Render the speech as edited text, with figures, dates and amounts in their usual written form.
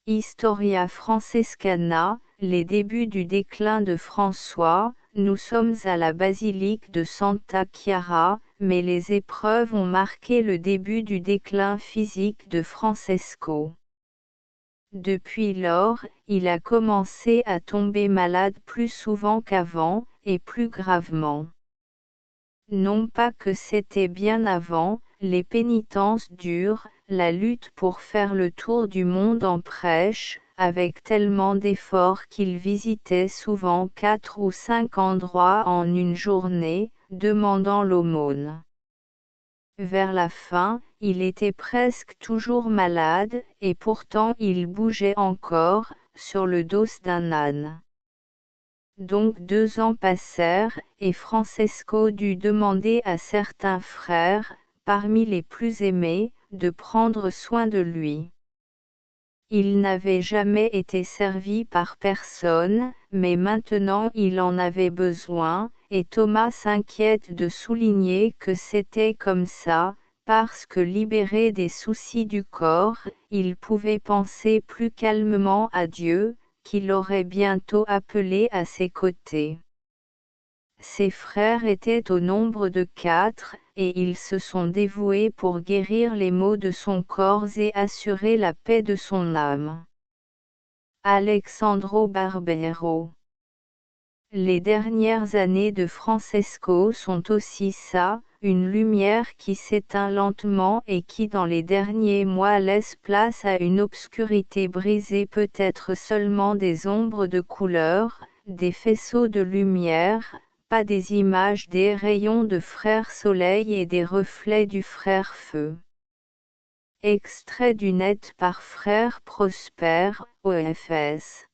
Historia Francescana, les débuts du déclin de François. Nous sommes à la basilique de Santa Chiara, mais les épreuves ont marqué le début du déclin physique de Francesco. Depuis lors, il a commencé à tomber malade plus souvent qu'avant, et plus gravement. Non pas que c'était bien avant, les pénitences dures, la lutte pour faire le tour du monde en prêche, avec tellement d'efforts qu'il visitait souvent 4 ou 5 endroits en une journée, demandant l'aumône. Vers la fin, il était presque toujours malade, et pourtant il bougeait encore, sur le dos d'un âne. Donc 2 ans passèrent, et Francesco dut demander à certains frères, parmi les plus aimés, de prendre soin de lui. Il n'avait jamais été servi par personne, mais maintenant il en avait besoin, et Thomas s'inquiète de souligner que c'était comme ça, parce que libéré des soucis du corps, il pouvait penser plus calmement à Dieu, qu'il aurait bientôt appelé à ses côtés. Ses frères étaient au nombre de 4, et ils se sont dévoués pour guérir les maux de son corps et assurer la paix de son âme. Alexandro Barbero. Les dernières années de Francesco sont aussi ça, une lumière qui s'éteint lentement et qui dans les derniers mois laisse place à une obscurité brisée, peut-être seulement des ombres de couleur, des faisceaux de lumière, pas des images des rayons de Frère Soleil et des reflets du Frère Feu. Extrait du net par Frère Prosper, OFS.